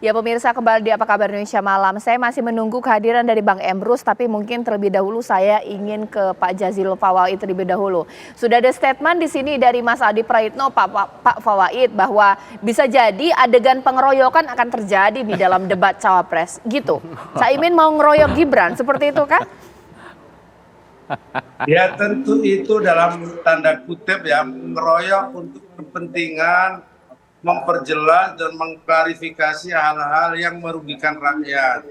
Ya pemirsa, kembali di Apa Kabar Indonesia Malam. Saya masih menunggu kehadiran dari Bang Emrus, tapi mungkin terlebih dahulu saya ingin ke Pak Jazilul Fawait terlebih dahulu. Sudah ada statement di sini dari Mas Adi Praitno, Pak Fawait, bahwa bisa jadi adegan pengeroyokan akan terjadi di dalam debat Cawapres. Gitu. Caimin mau ngeroyok Gibran, seperti itu kah? Ya tentu itu dalam tanda kutip ya, ngeroyok untuk kepentingan memperjelas dan mengklarifikasi hal-hal yang merugikan rakyat.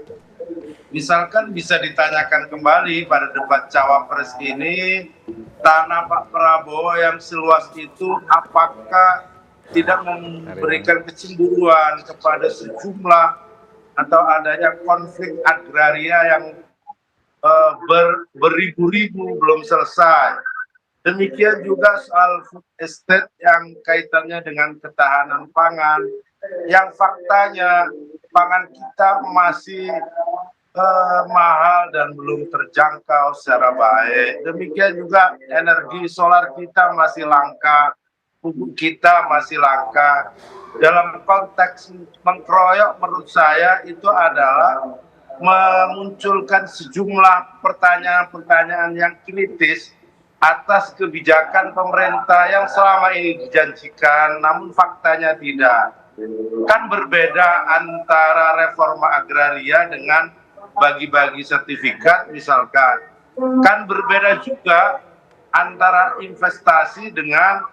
Misalkan bisa ditanyakan kembali pada debat Cawapres ini, tanah Pak Prabowo yang seluas itu apakah tidak memberikan kecemburuan kepada sejumlah atau adanya konflik agraria yang beribu-ribu belum selesai. Demikian juga soal food estate yang kaitannya dengan ketahanan pangan, yang faktanya pangan kita masih mahal dan belum terjangkau secara baik. Demikian juga energi solar kita masih langka, pupuk kita masih langka. Dalam konteks mengkeroyok menurut saya itu adalah memunculkan sejumlah pertanyaan-pertanyaan yang kritis atas kebijakan pemerintah yang selama ini dijanjikan, namun faktanya tidak. Kan berbeda antara reforma agraria dengan bagi-bagi sertifikat misalkan. Kan berbeda juga antara investasi dengan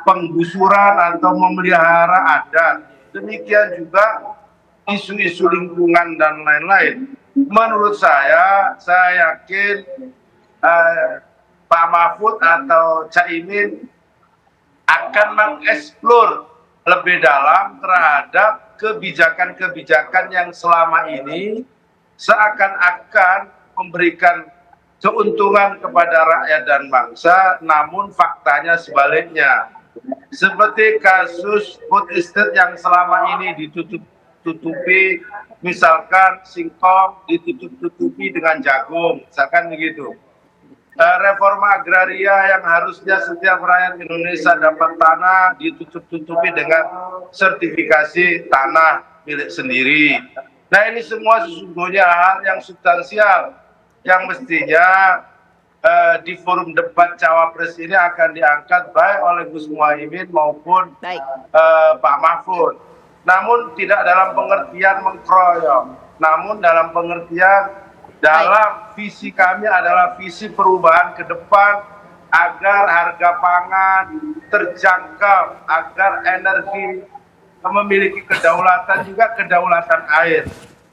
penggusuran atau memelihara adat. Demikian juga isu-isu lingkungan dan lain-lain. Menurut saya yakin Pak Mahfud atau Caimin akan mengeksplor lebih dalam terhadap kebijakan-kebijakan yang selama ini seakan-akan memberikan keuntungan kepada rakyat dan bangsa, namun faktanya sebaliknya. Seperti kasus food estate yang selama ini ditutupi, misalkan singkong ditutup-tutupi dengan jagung, misalkan begitu. Reforma agraria yang harusnya setiap rakyat Indonesia dapat tanah ditutup-tutupi dengan sertifikasi tanah milik sendiri. Nah, ini semua sesungguhnya hal yang substansial yang mestinya di forum debat Cawapres ini akan diangkat baik oleh Gus Muhaimin maupun Pak Mahfud. Namun tidak dalam pengertian mengkeroyok, namun dalam pengertian dalam visi kami adalah visi perubahan ke depan agar harga pangan terjangkau, agar energi memiliki kedaulatan, juga kedaulatan air.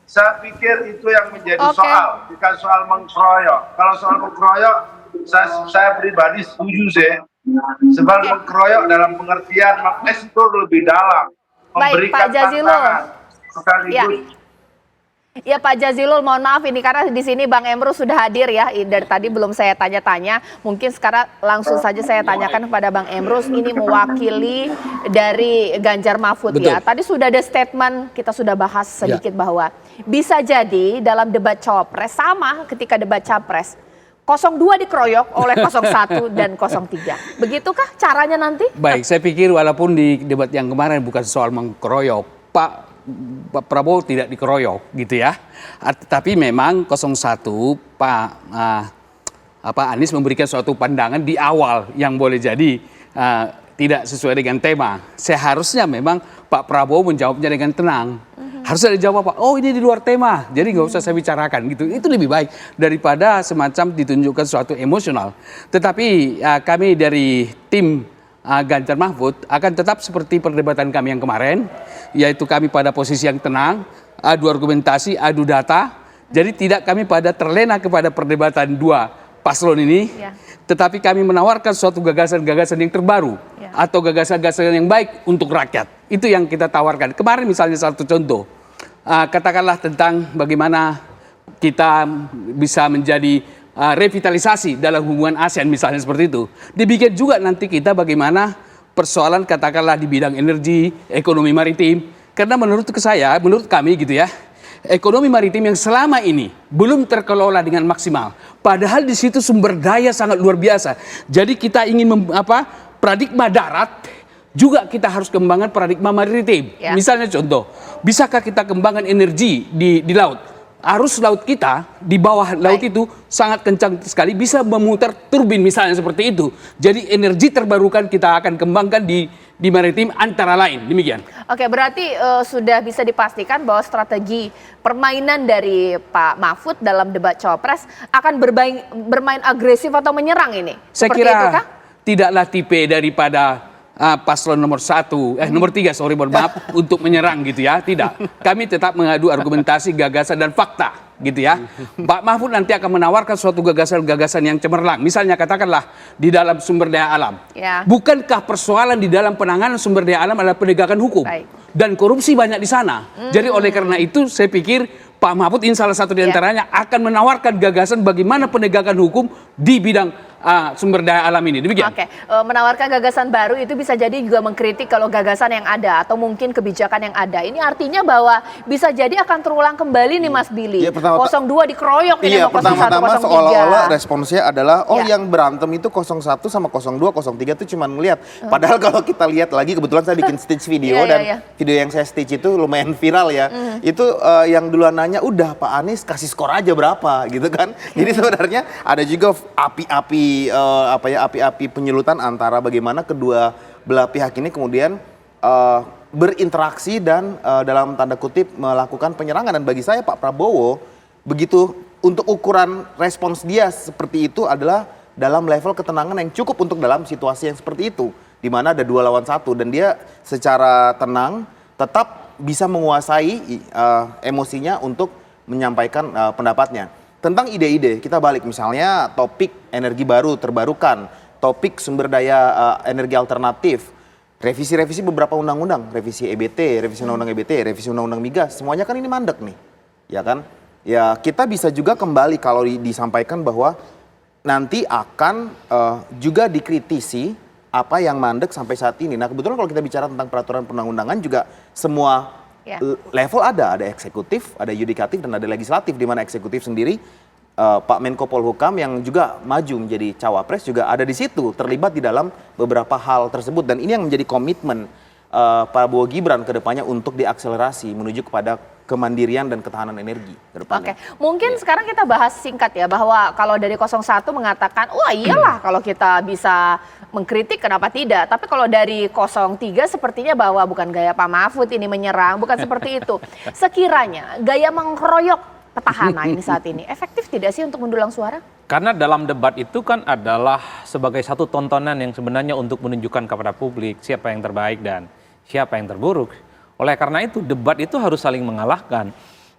Saya pikir itu yang menjadi soal, bukan soal mengkeroyok. Kalau soal mengkeroyok, saya pribadi setuju sih. Sebab mengkeroyok dalam pengertian mengeksplor lebih dalam, memberikan tantangan sekaligus. Ya Pak Jazilul, mohon maaf ini karena di sini Bang Emrus sudah hadir ya. Dari tadi belum saya tanya-tanya. Mungkin sekarang langsung saja saya tanyakan kepada Bang Emrus. Ini mewakili dari Ganjar Mahfud. Betul. Ya. Tadi sudah ada statement, kita sudah bahas sedikit bahwa bisa jadi dalam debat Cawapres sama ketika debat Capres 02 dikeroyok oleh 01 dan 03. Begitukah caranya nanti? Baik, saya pikir walaupun di debat yang kemarin bukan soal mengkeroyok, Pak Prabowo tidak dikeroyok gitu ya. Tapi memang 01 Pak Anies memberikan suatu pandangan di awal yang boleh jadi tidak sesuai dengan tema. Seharusnya memang Pak Prabowo menjawabnya dengan tenang. Harusnya dijawab Pak, oh ini di luar tema, jadi nggak usah saya bicarakan gitu. Itu lebih baik daripada semacam ditunjukkan suatu emosional. Tetapi kami dari tim Ganjar Mahfud akan tetap seperti perdebatan kami yang kemarin, yaitu kami pada posisi yang tenang, adu argumentasi, adu data. Jadi tidak kami pada terlena kepada perdebatan dua paslon ini, tetapi kami menawarkan suatu gagasan-gagasan yang terbaru atau gagasan-gagasan yang baik untuk rakyat. Itu yang kita tawarkan. Kemarin misalnya satu contoh, katakanlah tentang bagaimana kita bisa menjadi revitalisasi dalam hubungan ASEAN misalnya seperti itu. Demikian juga nanti kita bagaimana persoalan katakanlah di bidang energi, ekonomi maritim. Karena menurut kami gitu ya, ekonomi maritim yang selama ini belum terkelola dengan maksimal. Padahal di situ sumber daya sangat luar biasa. Jadi kita ingin paradigma darat juga kita harus kembangkan paradigma maritim. Ya. Misalnya contoh, bisakah kita kembangkan energi di laut? Arus laut kita di bawah laut itu sangat kencang sekali, bisa memutar turbin misalnya seperti itu. Jadi energi terbarukan kita akan kembangkan di maritim antara lain, demikian. Oke, berarti sudah bisa dipastikan bahwa strategi permainan dari Pak Mahfud dalam debat Cawapres akan bermain agresif atau menyerang ini? Saya Seperti kira itu kah? tidaklah tipe daripada paslon nomor 3 sorry mohon maaf untuk menyerang gitu ya, tidak. Kami tetap mengadu argumentasi, gagasan dan fakta gitu ya. Pak Mahfud nanti akan menawarkan suatu gagasan-gagasan yang cemerlang. Misalnya katakanlah di dalam sumber daya alam. Ya. Bukankah persoalan di dalam penanganan sumber daya alam adalah penegakan hukum? Baik. Dan korupsi banyak di sana. Jadi oleh karena itu saya pikir Pak Mahfud ini salah satu di antaranya akan menawarkan gagasan bagaimana penegakan hukum di bidang sumber daya alam ini. Demikian. Oke, menawarkan gagasan baru itu bisa jadi juga mengkritik kalau gagasan yang ada atau mungkin kebijakan yang ada. Ini artinya bahwa bisa jadi akan terulang kembali nih Mas Billy. Iya, 02 dikeroyok ini Iya, sama 01, pertama-tama 03. seolah-olah responsnya adalah Iya. yang berantem itu 01 sama 02, 03 itu cuma ngelihat. Padahal kalau kita lihat lagi, kebetulan saya bikin stitch video Iya, dan iya. video yang saya stitch itu lumayan viral ya. Itu yang duluan nanya, udah Pak Anies kasih skor aja berapa gitu kan. Jadi sebenarnya ada juga api-api penyelutan antara bagaimana kedua belah pihak ini kemudian berinteraksi dan dalam tanda kutip melakukan penyerangan. Dan bagi saya Pak Prabowo begitu untuk ukuran respons dia seperti itu adalah dalam level ketenangan yang cukup untuk dalam situasi yang seperti itu, di mana ada 2 lawan 1 dan dia secara tenang tetap bisa menguasai emosinya untuk menyampaikan pendapatnya. Tentang ide-ide, kita balik misalnya topik energi baru terbarukan, topik sumber daya energi alternatif, revisi-revisi beberapa undang-undang, revisi EBT, revisi undang-undang EBT, revisi undang-undang migas, semuanya kan ini mandek nih, ya kan? Ya kita bisa juga kembali kalau disampaikan bahwa nanti akan juga dikritisi apa yang mandek sampai saat ini. Nah kebetulan kalau kita bicara tentang peraturan perundang-undangan juga semua level ada eksekutif, ada yudikatif dan ada legislatif, di mana eksekutif sendiri Pak Menko Polhukam yang juga maju menjadi cawapres juga ada di situ, terlibat di dalam beberapa hal tersebut dan ini yang menjadi komitmen Prabowo Gibran ke depannya untuk diakselerasi menuju kepada kemandirian dan ketahanan energi ke depannya. Oke, mungkin sekarang kita bahas singkat ya bahwa kalau dari 01 mengatakan, wah iyalah kalau kita bisa mengkritik kenapa tidak. Tapi kalau dari 03 sepertinya bahwa bukan gaya Pak Mahfud ini menyerang, bukan seperti itu. Sekiranya gaya mengkeroyok petahana ini saat ini, efektif tidak sih untuk mendulang suara? Karena dalam debat itu kan adalah sebagai satu tontonan yang sebenarnya untuk menunjukkan kepada publik siapa yang terbaik dan siapa yang terburuk. Oleh karena itu debat itu harus saling mengalahkan.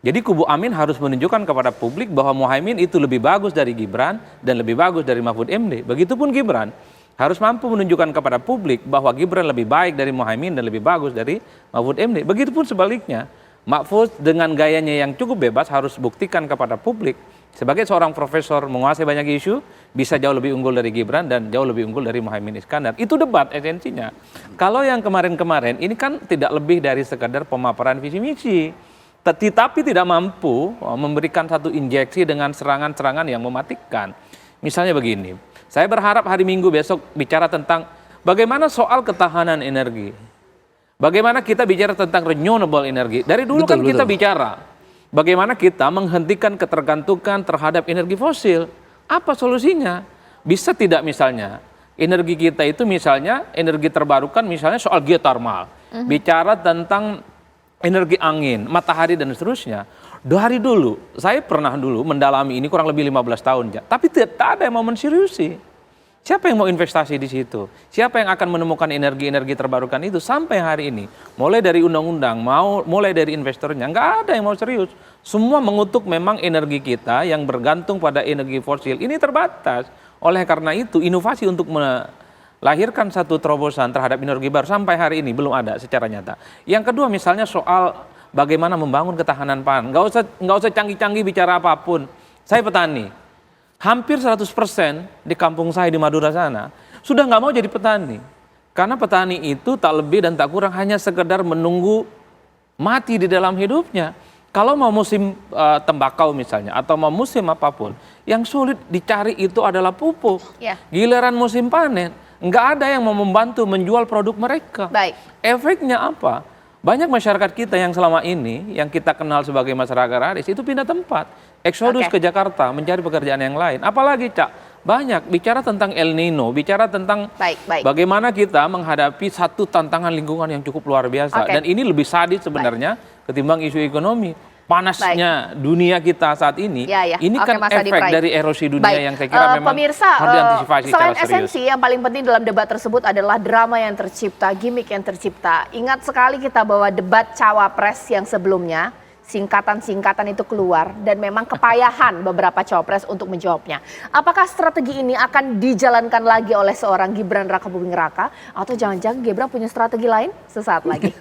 Jadi kubu Amin harus menunjukkan kepada publik bahwa Muhaimin itu lebih bagus dari Gibran dan lebih bagus dari Mahfud MD. Begitupun Gibran harus mampu menunjukkan kepada publik bahwa Gibran lebih baik dari Muhaimin dan lebih bagus dari Mahfud MD. Begitupun sebaliknya, Mahfud dengan gayanya yang cukup bebas harus buktikan kepada publik sebagai seorang profesor menguasai banyak isu bisa jauh lebih unggul dari Gibran dan jauh lebih unggul dari Muhaimin Iskandar. Itu debat esensinya. Kalau yang kemarin-kemarin ini kan tidak lebih dari sekadar pemaparan visi misi, tetapi tidak mampu memberikan satu injeksi dengan serangan-serangan yang mematikan. Misalnya begini, saya berharap hari Minggu besok bicara tentang bagaimana soal ketahanan energi. Bagaimana kita bicara tentang renewable energi. Dari dulu kita bicara bagaimana kita menghentikan ketergantungan terhadap energi fosil. Apa solusinya? Bisa tidak misalnya energi kita itu misalnya energi terbarukan misalnya soal geotermal. Bicara tentang energi angin, matahari dan seterusnya. Dari dulu, saya pernah dulu mendalami ini kurang lebih 15 tahun. Tapi tidak ada yang mau menseriusi. Siapa yang mau investasi di situ? Siapa yang akan menemukan energi-energi terbarukan itu sampai hari ini? Mulai dari undang-undang, mulai dari investornya, nggak ada yang mau serius. Semua mengutuk memang energi kita yang bergantung pada energi fosil. Ini terbatas. Oleh karena itu, inovasi untuk melahirkan satu terobosan terhadap energi baru sampai hari ini belum ada secara nyata. Yang kedua misalnya soal bagaimana membangun ketahanan pangan. Nggak usah canggih-canggih bicara apapun. Saya petani. Hampir 100% di kampung saya di Madura sana sudah nggak mau jadi petani. Karena petani itu tak lebih dan tak kurang hanya sekedar menunggu mati di dalam hidupnya. Kalau mau musim tembakau misalnya atau mau musim apapun, yang sulit dicari itu adalah pupuk. Ya. Giliran musim panen, nggak ada yang mau membantu menjual produk mereka. Baik. Efeknya apa? Banyak masyarakat kita yang selama ini, yang kita kenal sebagai masyarakat aris, itu pindah tempat. Eksodus Oke. ke Jakarta, mencari pekerjaan yang lain. Apalagi, Cak, banyak bicara tentang El Nino, bicara tentang Baik. bagaimana kita menghadapi satu tantangan lingkungan yang cukup luar biasa. Oke. Dan ini lebih sadis sebenarnya ketimbang isu ekonomi. Panasnya dunia kita saat ini, Ya. ini Oke, kan Mas Adi efek Prai. dari erosi dunia Baik. yang saya kira memang Pemirsa, harus diantisipasi selain secara serius. esensi, yang paling penting dalam debat tersebut adalah drama yang tercipta, gimmick yang tercipta. Ingat sekali kita bahwa debat cawapres yang sebelumnya, singkatan-singkatan itu keluar dan memang kepayahan beberapa cawapres untuk menjawabnya. Apakah strategi ini akan dijalankan lagi oleh seorang Gibran Raka Buming Raka, atau jangan-jangan Gibran punya strategi lain? Sesaat lagi.